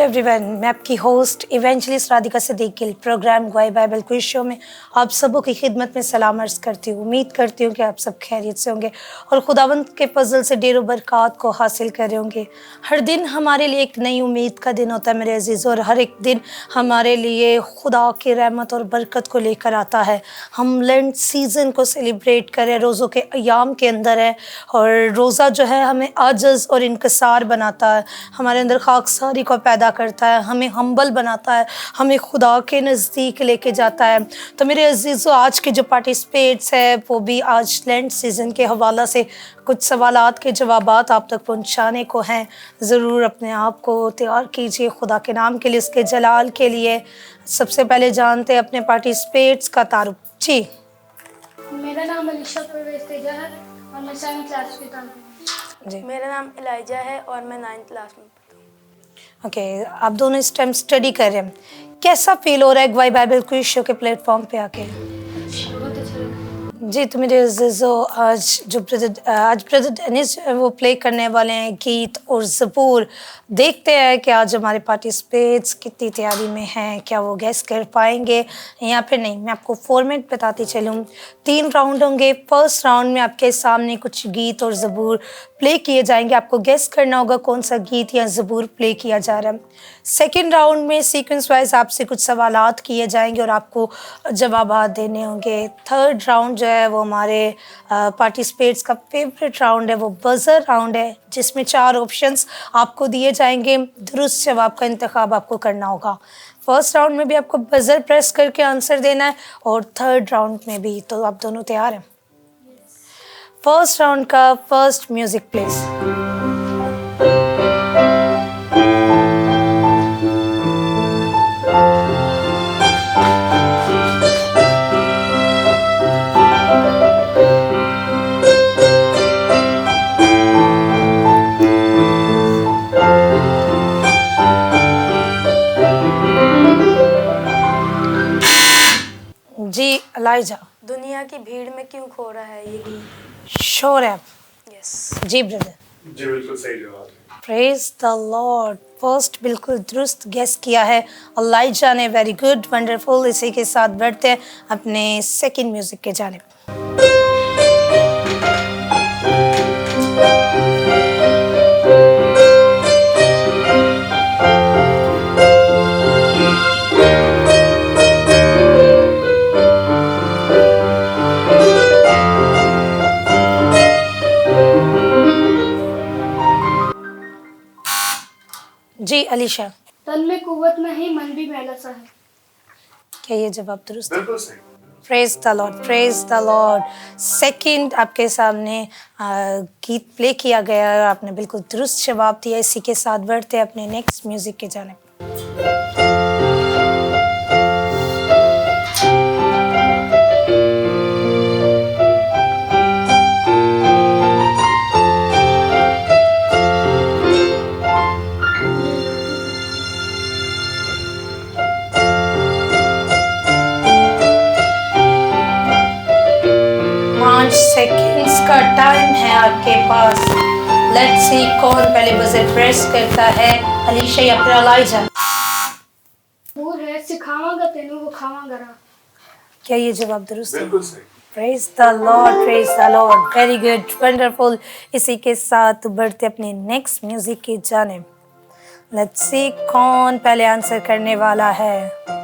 Everyone, मैं आपकी host इवेंचुअलिस्ट Radhika Siddique Gill programme गवाए बाइबल क्विज शो में आप सबों की खिदमत में सलाम अर्ज़ करती हूँ। उम्मीद करती हूँ कि आप सब खैरियत से होंगे और खुदावंद के फजल से ढेरों बरक़ात को हासिल कर रहे होंगे। हर दिन हमारे लिए एक नई उम्मीद का दिन होता है मेरे अजीज़, और हर एक दिन हमारे लिए खुदा की रहमत और बरकत को लेकर आता है। हम लेंट सीज़न को सेलिब्रेट करें, रोज़ों के अयाम के अंदर है, और रोज़ा जो है हमें आजज़ और इनकसार बनाता है, हमारे अंदर खाकसारी को पैदा करता है, हमें हम्बल बनाता है, हमें खुदा के नज़दीक लेके जाता है। तो मेरे अजीज़ों, आज के जो पार्टिसिपेट्स है वो भी आज लेंट सीज़न के हवाला से कुछ सवालात के जवाबात आप तक पहुंचाने को हैं। ज़रूर अपने आप को तैयार कीजिए खुदा के नाम के लिए, उसके जलाल के लिए। सबसे पहले जानते हैं अपने पार्टिसिपेट्स का तारुफ। जी, मेरा नाम अलीशा परवेज़ तेजा है और मैं 7वीं क्लास की तालिब हूँ। जी, मेरा नाम एलाइजा है और मैं 9th क्लास में पढ़ता हूँ। ओके। आप दोनों इस टाइम स्टडी कर रहे हैं, कैसा फील हो रहा है गवाई बाइबल क्विज शो के प्लेटफॉर्म पे आके? बहुत अच्छा लगा। जी, तो मेरे अज़ीज़ों, आज ब्रदर डेनिस वो प्ले करने वाले हैं गीत और ज़बूर। देखते हैं कि आज हमारे पार्टिसिपेट्स कितनी तैयारी में हैं, क्या वो गैस कर पाएंगे या फिर नहीं। मैं आपको फॉर्मेट बताती चलूँ। 3 राउंड होंगे। फर्स्ट राउंड में आपके सामने कुछ गीत और ज़बूर प्ले किए जाएंगे, आपको गेस करना होगा कौन सा गीत या ज़बूर प्ले किया जा रहा है। सेकेंड राउंड में सीक्वेंस वाइज आपसे कुछ सवालात किए जाएंगे और आपको जवाबात देने होंगे। थर्ड राउंड जो है वो हमारे पार्टिसिपेट्स का फेवरेट राउंड है, वो बज़र राउंड है, जिसमें 4 ऑप्शंस आपको दिए जाएंगे, दुरुस्त जवाब का इंतखाब आपको करना होगा। फर्स्ट राउंड में भी आपको बज़र प्रेस करके आंसर देना है और थर्ड राउंड में भी। तो आप दोनों तैयार हैं? फर्स्ट राउंड का फर्स्ट म्यूजिक प्लीज। जी एलाइजा। दुनिया की भीड़ में क्यों खो रहा है ये गीत? श्योर है? यस। जी ब्रदर। जी बिल्कुल सही जवाब है। Praise the Lord. फर्स्ट बिल्कुल दुरुस्त गेस किया है एलाइजा ने, वेरी गुड, वंडरफुल। इसी के साथ बढ़ते हैं अपने सेकंड म्यूजिक के जानिब। जी अलीशा। तन में कुव्वत नहीं, मन भी मैला सा है। क्या ये जवाब दुरुस्त है? बिल्कुल सही। Praise the Lord, praise the Lord. Second आपके सामने गीत प्ले किया गया और आपने बिल्कुल दुरुस्त जवाब दिया। इसी के साथ बढ़ते हैं अपने नेक्स्ट म्यूजिक के जानिब। सेकंड्स का टाइम है आपके पास। लेट्स सी कौन पहले बजर प्रेस करता है, अलीशा या फिर एलाइजा? दूर है सिखावांगा तेनू वो खावांगा रा। क्या ये जवाब दुरुस्त है? बिल्कुल सही। Praise the Lord, praise the Lord, very good, wonderful. इसी के साथ बढ़ते अपने नेक्स्ट म्यूजिक की जानिब। लेट्स सी कौन पहले आंसर करने वाला है।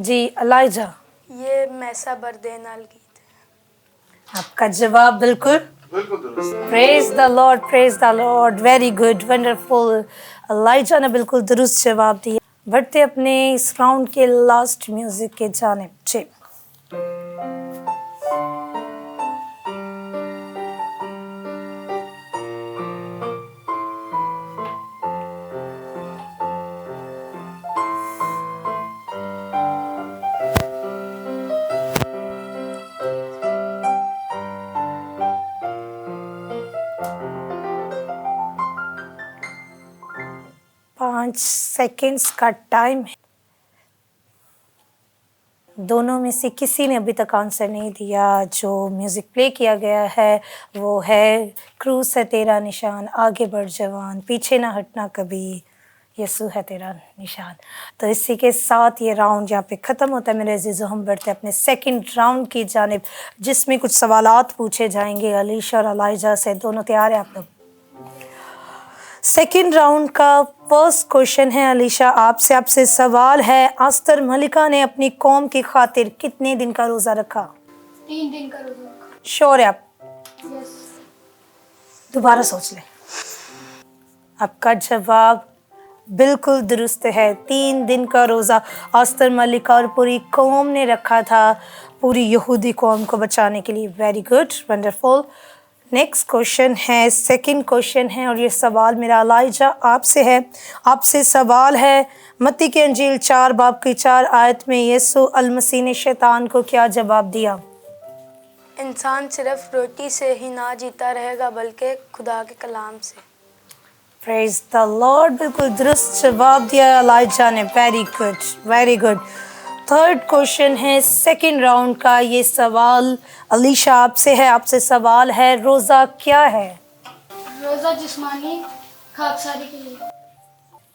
जी एलाइजा। ये मैसा बरदेनाल गीत है। आपका जवाब बिल्कुल बिल्कुल दुरुस्त है। Praise the Lord, praise the Lord, very good, wonderful. Eliza ने बिल्कुल दुरुस्त जवाब दिया। बढ़ते अपने इस राउंड के लास्ट म्यूजिक के जानिब। जी, 5 सेकंड्स का टाइम है। दोनों में से किसी ने अभी तक आंसर नहीं दिया। जो म्यूज़िक प्ले किया गया है वो है क्रूस है तेरा निशान, आगे बढ़ जवान, पीछे ना हटना कभी, यीशु है तेरा निशान। तो इसी के साथ ये राउंड यहाँ पे ख़त्म होता है मेरे अजीज़ों। हम बढ़ते हैं अपने सेकंड राउंड की जानिब, जिसमें कुछ सवालात पूछे जाएंगे अलीशा और अलाइजा से। दोनों तैयार हैं आप लोग? सेकंड राउंड का फर्स्ट क्वेश्चन है अलीशा आपसे सवाल है, अस्तर मलिका ने अपनी कौम की खातिर कितने दिन का रोज़ा रखा? 3 दिन का रोजा रखा। श्योर है आप? यस। दोबारा सोच लें। आपका जवाब बिल्कुल दुरुस्त है। 3 दिन का रोज़ा अस्तर मलिका और पूरी कौम ने रखा था, पूरी यहूदी कौम को बचाने के लिए। Very good, wonderful. Next question है, सेकंड क्वेश्चन है और ये सवाल मेरा अलाइजा आपसे है। आपसे सवाल है, मत्ती की अंजील 4 बाब की 4 आयत में यीशु अल मसीह ने शैतान को क्या जवाब दिया? इंसान सिर्फ रोटी से ही ना जीता रहेगा बल्कि खुदा के कलाम से। प्रेज द लॉर्ड, बिल्कुल दुरुस्त जवाब दिया अलाइजा ने। Very good, very good. Third question है सेकंड राउंड का। ये सवाल अलीशा आपसे है। आपसे सवाल है, रोज़ा क्या है? रोजा जिस्मानी खाकसारी के लिए।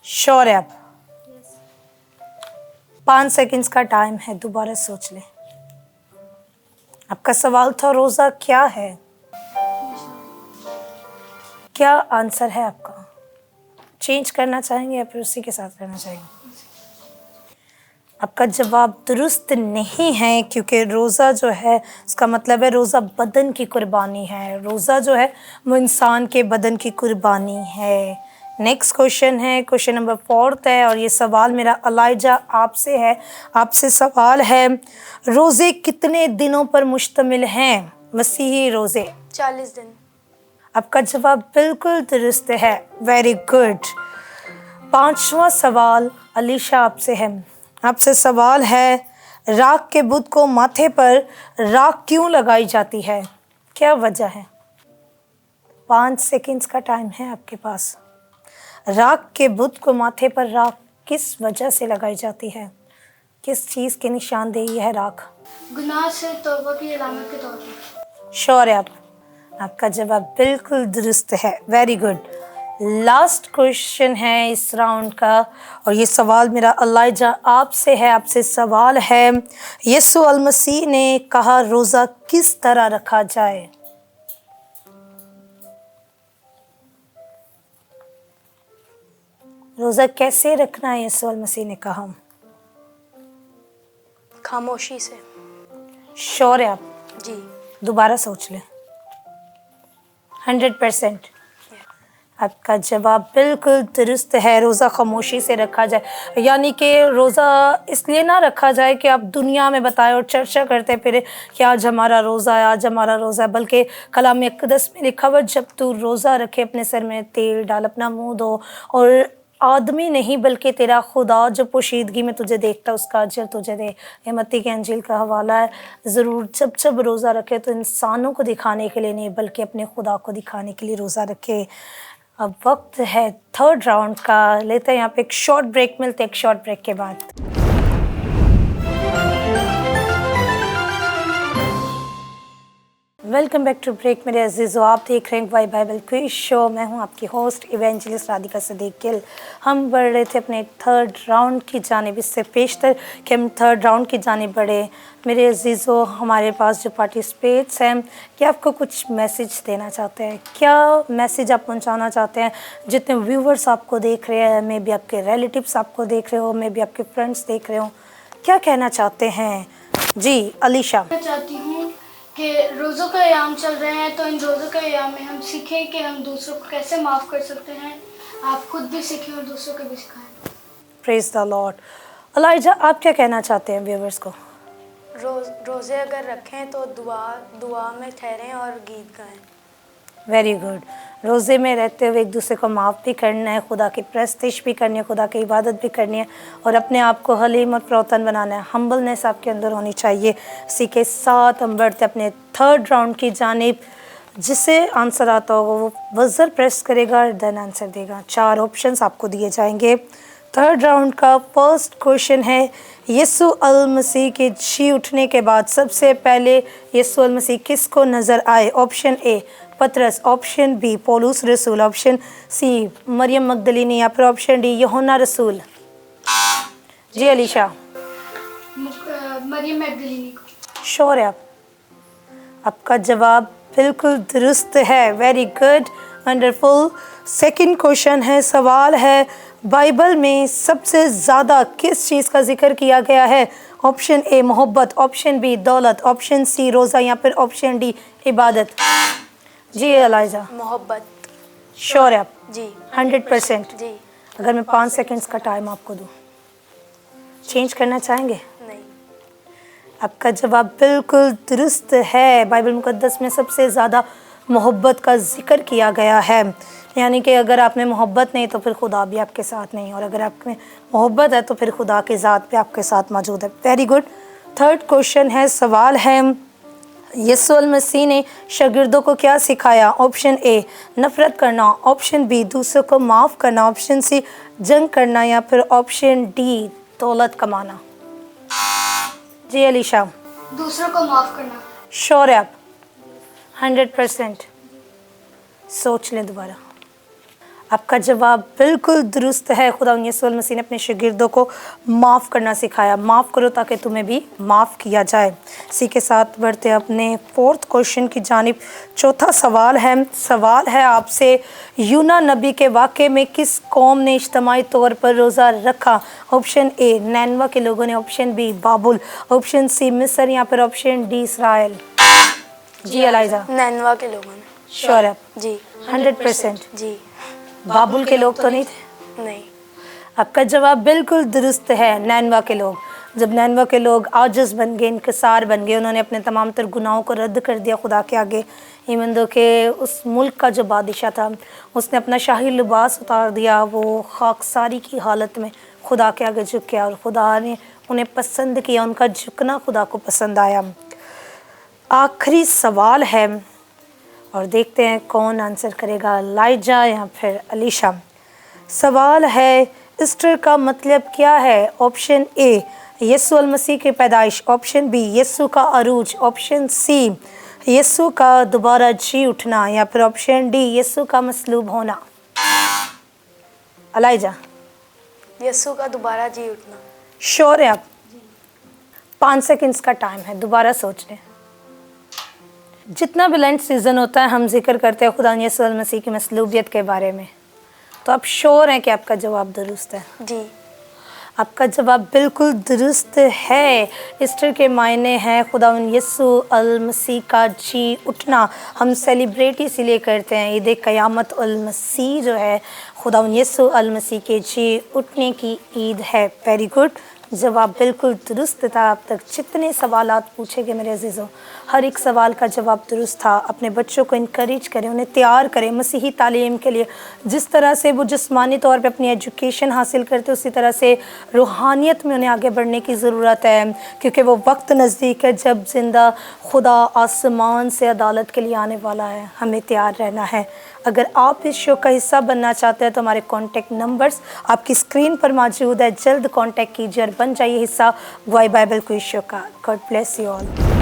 श्योर है आप? 5 सेकंड्स का टाइम है, दोबारा सोच लें। आपका सवाल था रोज़ा क्या है? क्या आंसर है आपका? चेंज करना चाहेंगे या फिर उसी के साथ रहना चाहेंगे? आपका जवाब दुरुस्त नहीं है, क्योंकि रोज़ा जो है उसका मतलब है रोज़ा बदन की कुर्बानी है। रोज़ा जो है वो इंसान के बदन की कुर्बानी है। नेक्स्ट क्वेश्चन है, क्वेश्चन नंबर 4 है और ये सवाल मेरा अलाइजा आपसे है। आपसे सवाल है, रोज़े कितने दिनों पर मुश्तमिल हैं? मसीही रोज़े 40 दिन। आपका जवाब बिल्कुल दुरुस्त है। Very good. 5वां सवाल अलीशा आपसे है। आपसे सवाल है, राख के बुत को माथे पर राख क्यों लगाई जाती है? क्या वजह है? 5 सेकंड्स का टाइम है आपके पास। राख के बुत को माथे पर राख किस वजह से लगाई जाती है? किस चीज़ की निशानदेही है राख? गुनाह से तौबा की अलामत के तौर पर। श्योर है आप? आपका जवाब बिल्कुल दुरुस्त है। Very good. लास्ट क्वेश्चन है इस राउंड का और ये सवाल मेरा अलाइजा आपसे है। आपसे सवाल है, यीशु अल मसीह ने कहा रोज़ा किस तरह रखा जाए? रोज़ा कैसे रखना है यीशु अल मसीह ने कहा? खामोशी से। श्योर है आप? जी। दोबारा सोच लें। 100%? आपका जवाब बिल्कुल दुरुस्त है। रोज़ा खामोशी से रखा जाए, यानी कि रोज़ा इसलिए ना रखा जाए कि आप दुनिया में बताएं और चर्चा करते फिरे कि आज हमारा रोज़ा है, आज हमारा रोज़ा है, बल्कि कलाम अक़दस में लिखा हुआ, जब तू रोज़ा रखे अपने सर में तेल डाल, अपना मुंह धो, और आदमी नहीं बल्कि तेरा खुदा जो पोशीदगी में तुझे देखता है उसका अजर तुझे दे। ये मत्ती के अंजील का हवाला है। ज़रूर जब रोज़ा रखे तो इंसानों को दिखाने के लिए नहीं बल्कि अपने खुदा को दिखाने के लिए रोज़ा रखे। अब वक्त है थर्ड राउंड का। लेते हैं यहाँ पे एक शॉर्ट ब्रेक, मिलते हैं एक शॉर्ट ब्रेक के बाद। वेलकम बैक टू ब्रेक मेरे अजीज़ों। आप देख रहे हैं वाई बाइबल क्विज शो। मैं हूं आपकी होस्ट इवेंजलिस्ट राधिका सिद्दीक गिल। हम बढ़ रहे थे अपने थर्ड राउंड की जानिब। इससे पेशतर कि हम थर्ड राउंड की जानिब बढ़े, मेरे अजीज़ों हमारे पास जो पार्टिसिपेट्स हैं, क्या आपको कुछ मैसेज देना चाहते हैं? क्या मैसेज आप पहुँचाना चाहते हैं? जितने व्यूवर्स आपको देख रहे हैं, मे बी आपके रिलेटिव्स आपको देख रहे हो, मे बी आपके फ्रेंड्स देख रहे हो, क्या कहना चाहते हैं? जी अलीशा। मैं चाहती हूँ कि रोज़ों का अयाम चल रहे हैं, तो इन रोज़ों के अयाम में हम सीखें कि हम दूसरों को कैसे माफ़ कर सकते हैं। आप खुद भी सीखें और दूसरों को भी सिखाएं। Praise the Lord. अलाइजा, आप क्या कहना चाहते हैं व्यूवर्स को? रोज़े अगर रखें तो दुआ में ठहरें और गीत गाएं। Very good. रोज़े में रहते हुए एक दूसरे को माफ़ भी करना है, खुदा की प्रस्तिश भी करनी है, खुदा की इबादत भी करनी है और अपने आप को हलीम और प्रौतन बनाना है। हम्बलनेस आपके अंदर होनी चाहिए। इसी के साथ हम बढ़ते अपने थर्ड राउंड की जानिब। जिसे आंसर आता होगा वो बज़र प्रेस करेगा और देन आंसर देगा। 4 ऑप्शंस आपको दिए जाएंगे। थर्ड राउंड का फर्स्ट क्वेश्चन है, यीशु अल मसीह के जी उठने के बाद सबसे पहले यीशु अल मसीह किसको नज़र आए? ऑप्शन ए पतरस, ऑप्शन बी पौलुस रसूल, ऑप्शन सी मरियम मगदलीनी या फिर ऑप्शन डी यूहन्ना रसूल। जी अलीशा, मरियम मैगदलीनी को। श्योर है आप? आपका जवाब बिल्कुल दुरुस्त है। Very good, wonderful. Second question है, सवाल है, बाइबल में सबसे ज़्यादा किस चीज़ का जिक्र किया गया है? ऑप्शन ए मोहब्बत, ऑप्शन बी दौलत, ऑप्शन सी रोज़ा या फिर ऑप्शन डी इबादत। जी एलाइजा, मोहब्बत। श्योर है आप? जी 100%। जी। अगर मैं 5 सेकंड्स का टाइम आपको दूँ, चेंज करना चाहेंगे? नहीं। आपका जवाब बिल्कुल दुरुस्त है। बाइबल मुकद्दस में सबसे ज़्यादा मोहब्बत का जिक्र किया गया है, यानी कि अगर आप में मोहब्बत नहीं तो फिर खुदा भी आपके साथ नहीं, और अगर आप में मोहब्बत है तो फिर खुदा की ज़ात भी आपके साथ मौजूद है। Very good. थर्ड क्वेश्चन है, सवाल है, यीशु अल मसीह ने शागिर्दों को क्या सिखाया? ऑप्शन ए नफ़रत करना, ऑप्शन बी दूसरों को माफ़ करना, ऑप्शन सी जंग करना या फिर ऑप्शन डी दौलत कमाना। जी अलीशा, दूसरों को माफ़ करना। श्योर है आप? 100%। सोच लें दोबारा। आपका जवाब बिल्कुल दुरुस्त है। खुदा यीशु मसीह ने अपने शागिर्दों को माफ़ करना सिखाया। माफ़ करो ताकि तुम्हें भी माफ़ किया जाए। इसी के साथ बढ़ते अपने फोर्थ क्वेश्चन की जानिब। चौथा सवाल है आपसे, यूना नबी के वाक़े में किस कौम ने इज्तिमाई तौर पर रोज़ा रखा? ऑप्शन ए नैनवा के लोगों ने, ऑप्शन बी बाबुल, ऑप्शन सी मिस्र या फिर ऑप्शन डी इसराइल। जी एलाइजा, नैनवा के लोगों ने। श्योर है? जी 100%। जी। बाबुल के लोग तो नहीं थे? नहीं। आपका जवाब बिल्कुल दुरुस्त है, नैनवा के लोग। जब नैनवा के लोग आजिज़ बन गए, इनकसार बन गए, उन्होंने अपने तमाम तर गुनाहों को रद्द कर दिया खुदा के आगे। इवन दो के उस मुल्क का जो बादशाह था उसने अपना शाही लिबास उतार दिया, वो खाकसारी की हालत में खुदा के आगे झुक गया और खुदा ने उन्हें पसंद किया, उनका झुकना खुदा को पसंद आया। आखिरी सवाल है और देखते हैं कौन आंसर करेगा, लाइजा या फिर अलीशा। सवाल है, ईस्टर का मतलब क्या है? ऑप्शन ए यीशु अल मसीह की पैदाइश, ऑप्शन बी यीशु का अरूज, ऑप्शन सी यीशु का दोबारा जी उठना या फिर ऑप्शन डी यीशु का मसलूब होना। अलाइजा, यीशु का दोबारा जी उठना। श्योर है आप? 5 सेकंड्स का टाइम है, दोबारा सोच लें। जितना भी लेंट सीज़न होता है हम जिक्र करते हैं खुदा यीशु अल मसीह की मसलूबियत के बारे में, तो आप श्योर हैं कि आपका जवाब दुरुस्त है? जी। आपका जवाब बिल्कुल दुरुस्त है। ईस्टर के मायने हैं खुदा यीशु अल मसीह का जी उठना। हम सेलिब्रेट इसीलिए करते हैं, ईद क़यामत अल मसीह जो है खुदा यीशु अल मसीह के जी उठने की ईद है। वेरी गुड, जवाब बिल्कुल दुरुस्त था। अब तक जितने सवालात पूछे गए मेरे अजीज़ों, हर एक सवाल का जवाब दुरुस्त था। अपने बच्चों को इनकरेज करें, उन्हें तैयार करें मसीही तालीम के लिए। जिस तरह से वो जिस्मानी तौर पे अपनी एजुकेशन हासिल करते उसी तरह से रूहानियत में उन्हें आगे बढ़ने की ज़रूरत है, क्योंकि वो वक्त नज़दीक है जब जिंदा खुदा आसमान से अदालत के लिए आने वाला है। हमें तैयार रहना है। अगर आप इस शो का हिस्सा बनना चाहते हैं तो हमारे कॉन्टैक्ट नंबर्स आपकी स्क्रीन पर मौजूद है। जल्द कॉन्टैक्ट कीजिए और बन जाइए हिस्सा वाई बाइबल क्विज शो का। God bless you all.